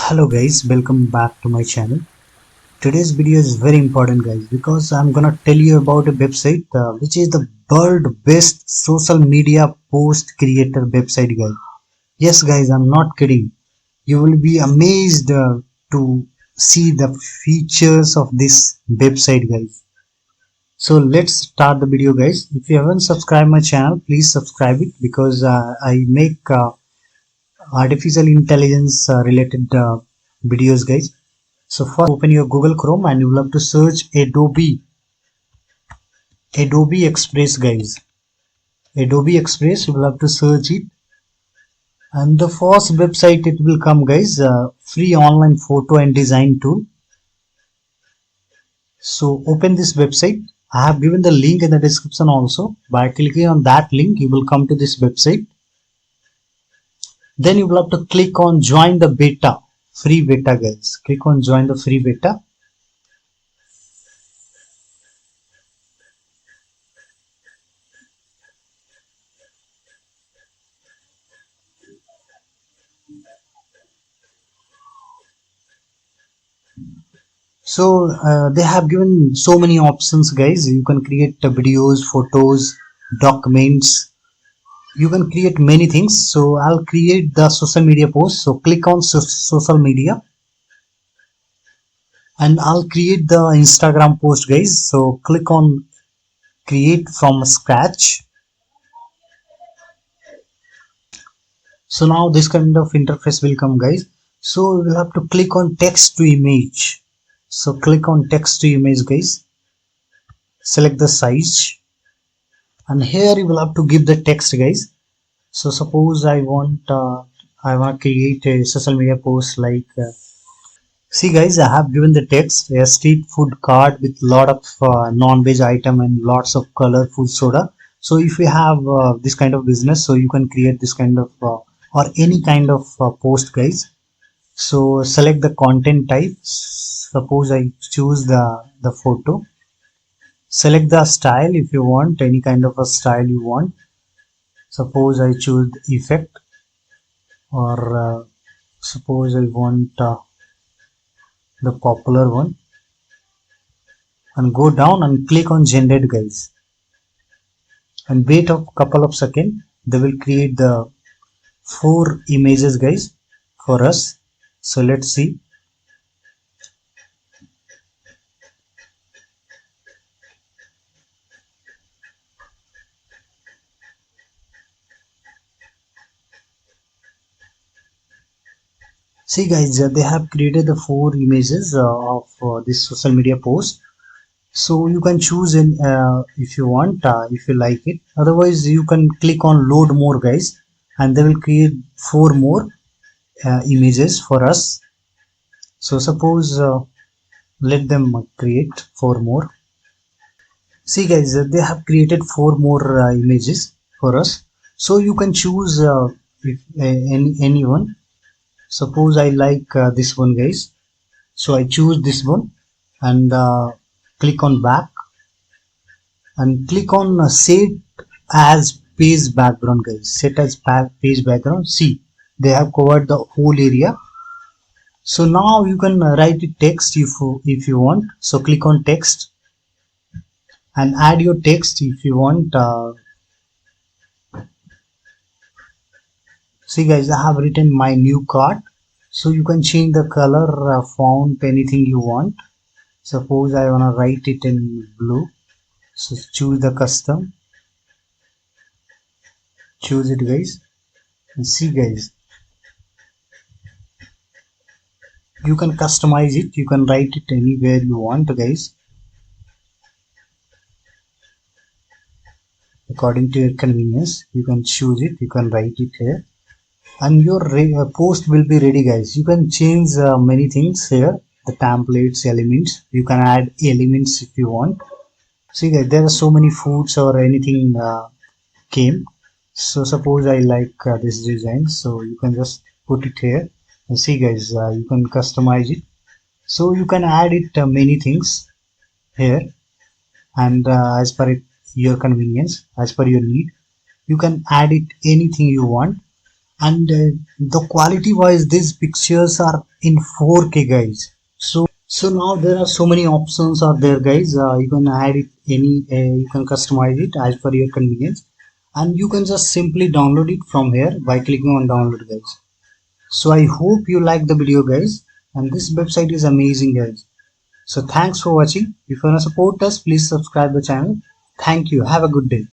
Hello guys, welcome back to my channel. Today's video is very important guys because I'm gonna tell you about a website which is the world best social media post creator website guys. Yes guys, I'm not kidding. You will be amazed to see the features of this website guys. So let's start the video guys. If you haven't subscribed my channel, please subscribe it because I make artificial intelligence related videos guys. So first open your Google Chrome and you will have to search Adobe Express guys. Adobe Express, you will have to search it, and the first website it will come guys, free online photo and design tool. So open this website. I have given the link in the description also. By clicking on that link you will come to this website. Then you will have to click on join the beta, free beta guys. Click on join the free beta. So they have given so many options guys. You can create videos, photos, documents. You can create many things. So I'll create the social media post. So click on social media and I'll create the Instagram post guys. So click on create from scratch. So now this kind of interface will come guys. So we'll have to click on text to image. So click on text to image guys. Select the size. And here you will have to give the text guys. So suppose I want to create a social media post like see guys, I have given the text a street food cart with lot of non-veg item and lots of colorful soda. So if you have this kind of business, so you can create this kind of or any kind of post guys. So select the content type. Suppose I choose the photo. Select the style if you want any kind of a style you want. Suppose I choose effect, or suppose I want the popular one, and go down and click on generate guys, and wait a couple of seconds. They will create the 4 images guys for us. So let's see. See guys, they have created the 4 images of this social media post. So you can choose in if you want, if you like it. Otherwise you can click on load more guys, and they will create 4 more images for us. So suppose let them create 4 more. See guys, they have created 4 more images for us. So you can choose if, any one. Suppose I like this one guys. So I choose this one and click on back and click on set as page background guys. Set as page background. See, they have covered the whole area. So now you can write it text if you want. So click on text and add your text if you want. See guys, I have written my new card. So you can change the color, font, anything you want. Suppose I want to write it in blue. So choose the custom. Choose it guys. And see guys, you can customize it. You can write it anywhere you want guys, according to your convenience. You can choose it. You can write it here, and your post will be ready guys. You can change many things here, the templates, elements. You can add elements if you want. See guys, there are so many foods or anything came. So suppose I like this design, so you can just put it here. And see guys, you can customize it. So you can add it many things here, and as per your convenience, as per your need, you can add it anything you want. and the quality wise these pictures are in 4K guys. So now there are so many options are there guys. You can add it any you can customize it as per your convenience, and you can just simply download it from here by clicking on download guys. So I hope you like the video guys, and this website is amazing guys. So thanks for watching. If you want to support us, please subscribe the channel. Thank you. Have a good day.